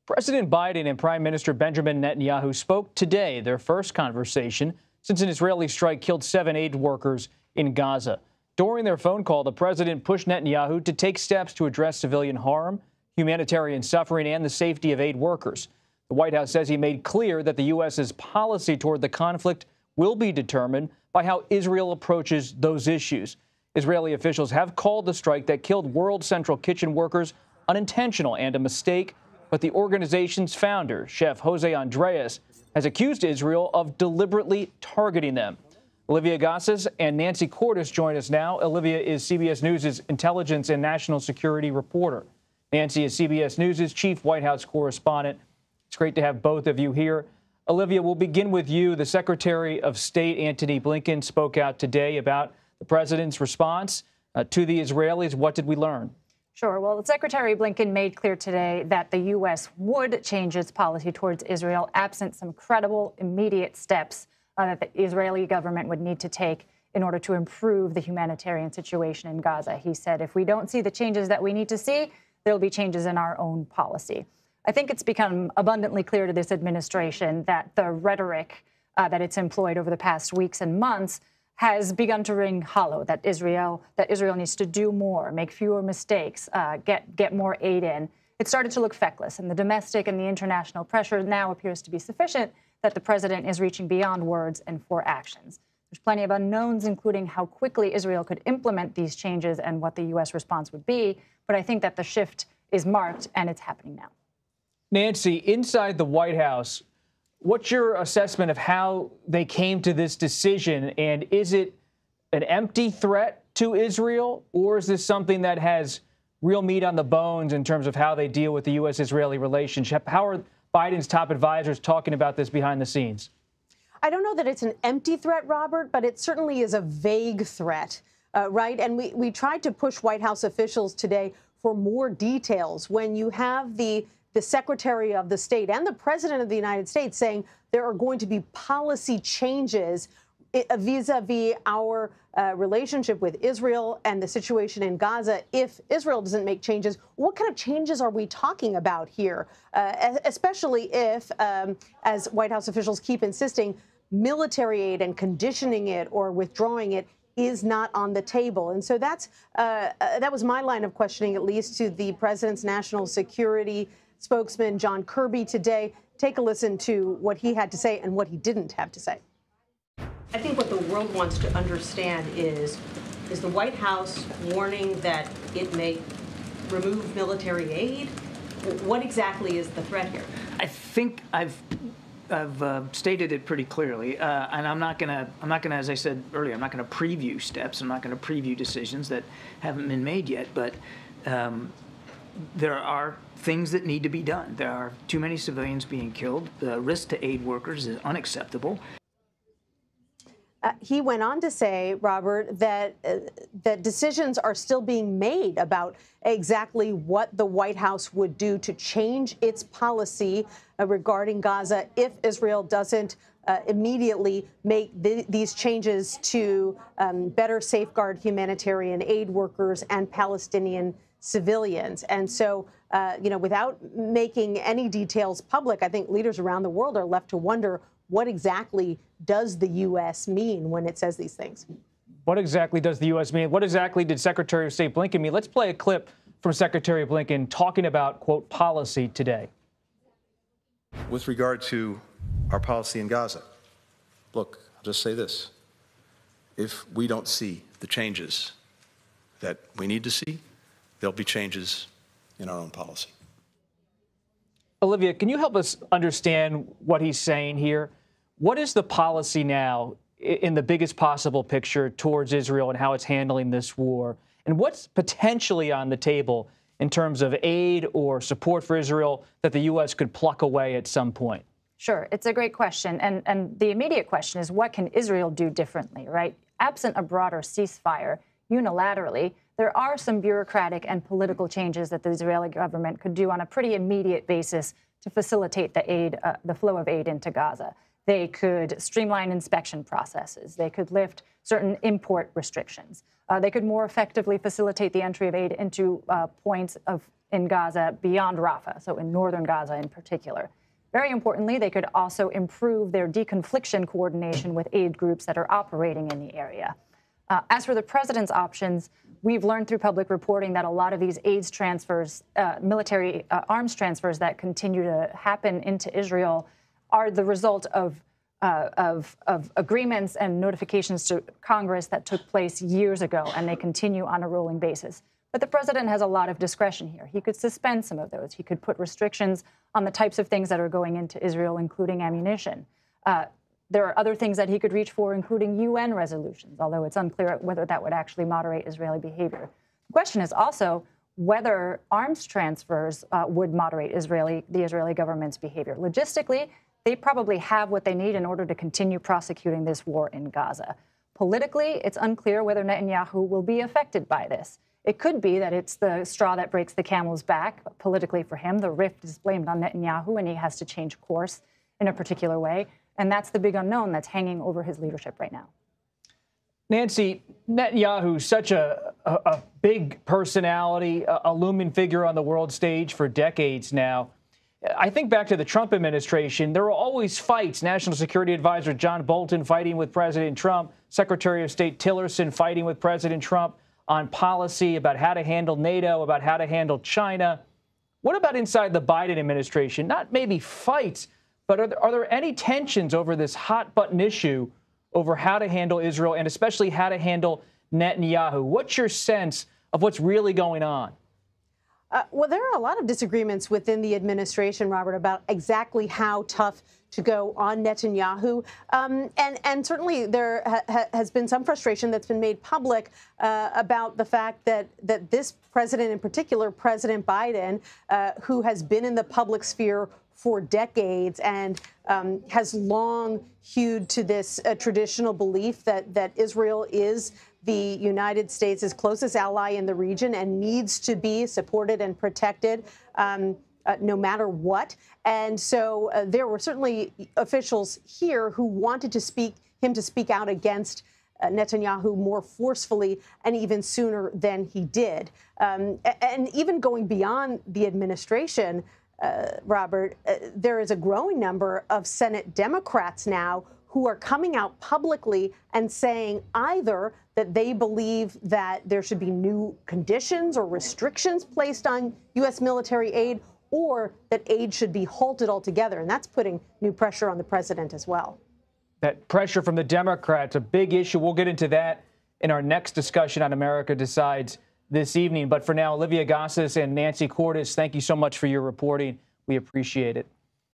President Biden and Prime Minister Benjamin Netanyahu spoke today, their first conversation since an Israeli strike killed 7 aid workers in Gaza. During their phone call, the president pushed Netanyahu to take steps to address civilian harm, humanitarian suffering, and the safety of aid workers. The White House says he made clear that the U.S.'s policy toward the conflict will be determined by how Israel approaches those issues. Israeli officials have called the strike that killed World Central Kitchen workers unintentional and a mistake. But the organization's founder, Chef Jose Andres, has accused Israel of deliberately targeting them. Olivia Gazis and Nancy Cordes join us now. Olivia is CBS News' intelligence and national security reporter. Nancy is CBS News' chief White House correspondent. It's great to have both of you here. Olivia, we'll begin with you. The Secretary of State, Antony Blinken, spoke out today about the president's response to the Israelis. What did we learn? Sure. Well, Secretary Blinken made clear today that the U.S. would change its policy towards Israel absent some credible, immediate steps that the Israeli government would need to take in order to improve the humanitarian situation in Gaza. He said, if we don't see the changes that we need to see, there'll be changes in our own policy. I think it's become abundantly clear to this administration that the rhetoric that it's employed over the past weeks and months has begun to ring hollow, that Israel needs to do more, make fewer mistakes, get more aid in. It started to look feckless, and the domestic and the international pressure now appears to be sufficient that the president is reaching beyond words and for actions. There's plenty of unknowns, including how quickly Israel could implement these changes and what the U.S. response would be, but I think that the shift is marked, and it's happening now. Nancy, inside the White House, what's your assessment of how they came to this decision? And is it an empty threat to Israel, or is this something that has real meat on the bones in terms of how they deal with the U.S.-Israeli relationship? How are Biden's top advisors talking about this behind the scenes? I don't know that it's an empty threat, Robert, but it certainly is a vague threat, right? And we tried to push White House officials today for more details. When you have the Secretary of the State and the President of the United States saying there are going to be policy changes vis-a-vis our relationship with Israel and the situation in Gaza, if Israel doesn't make changes, what kind of changes are we talking about here? Especially if, as White House officials keep insisting, military aid and conditioning it or withdrawing it is not on the table. And so that was my line of questioning, at least to the president's national security spokesman, John Kirby, today. Take a listen to what he had to say and what he didn't have to say. I think what the world wants to understand is the White House warning that it may remove military aid? What exactly is the threat here? I think I've stated it pretty clearly, and I'm not gonna, as I said earlier, I'm not gonna preview steps. I'm not gonna preview decisions that haven't been made yet. But there are things that need to be done. There are too many civilians being killed. The risk to aid workers is unacceptable. He went on to say, Robert, that decisions are still being made about exactly what the White House would do to change its policy regarding Gaza if Israel doesn't immediately make these changes to better safeguard humanitarian aid workers and Palestinian civilians. And so, without making any details public, I think leaders around the world are left to wonder, what exactly does the U.S. mean when it says these things? What exactly does the U.S. mean? What exactly did Secretary of State Blinken mean? Let's play a clip from Secretary Blinken talking about, quote, policy today. With regard to our policy in Gaza, look, I'll just say this. If we don't see the changes that we need to see, there'll be changes in our own policy. Olivia, can you help us understand what he's saying here? What is the policy now in the biggest possible picture towards Israel and how it's handling this war? And what's potentially on the table in terms of aid or support for Israel that the U.S. could pluck away at some point? Sure. It's a great question. And the immediate question is, what can Israel do differently, right? Absent a broader ceasefire unilaterally, there are some bureaucratic and political changes that the Israeli government could do on a pretty immediate basis to facilitate the flow of aid into Gaza. They could streamline inspection processes. They could lift certain import restrictions. They could more effectively facilitate the entry of aid into points of in Gaza beyond Rafah, so in northern Gaza in particular. Very importantly, they could also improve their deconfliction coordination with aid groups that are operating in the area. As for the president's options, we've learned through public reporting that a lot of these aid transfers, military arms transfers that continue to happen into Israel are the result of agreements and notifications to Congress that took place years ago, and they continue on a rolling basis. But the president has a lot of discretion here. He could suspend some of those. He could put restrictions on the types of things that are going into Israel, including ammunition. There are other things that he could reach for, including UN resolutions, although it's unclear whether that would actually moderate Israeli behavior. The question is also whether arms transfers would moderate the Israeli government's behavior. Logistically, they probably have what they need in order to continue prosecuting this war in Gaza. Politically, it's unclear whether Netanyahu will be affected by this. It could be that it's the straw that breaks the camel's back. Politically for him, the rift is blamed on Netanyahu, and he has to change course in a particular way. And that's the big unknown that's hanging over his leadership right now. Nancy, Netanyahu, such a big personality, a looming figure on the world stage for decades now. I think back to the Trump administration, there were always fights. National Security Advisor John Bolton fighting with President Trump, Secretary of State Tillerson fighting with President Trump on policy about how to handle NATO, about how to handle China. What about inside the Biden administration? Not maybe fights, but are there any tensions over this hot-button issue over how to handle Israel and especially how to handle Netanyahu? What's your sense of what's really going on? Well, there are a lot of disagreements within the administration, Robert, about exactly how tough to go on Netanyahu. And certainly there has been some frustration that's been made public about the fact that this president in particular, President Biden, who has been in the public sphere for decades and has long hewed to this traditional belief that Israel is the United States' closest ally in the region and needs to be supported and protected no matter what. And so there were certainly officials here who wanted him to speak out against Netanyahu more forcefully and even sooner than he did. And even going beyond the administration, Robert, there is a growing number of Senate Democrats now who are coming out publicly and saying either that they believe that there should be new conditions or restrictions placed on U.S. military aid, or that aid should be halted altogether. And that's putting new pressure on the president as well. That pressure from the Democrats, a big issue. We'll get into that in our next discussion on America Decides this evening. But for now, Olivia Gazis and Nancy Cordes, thank you so much for your reporting. We appreciate it.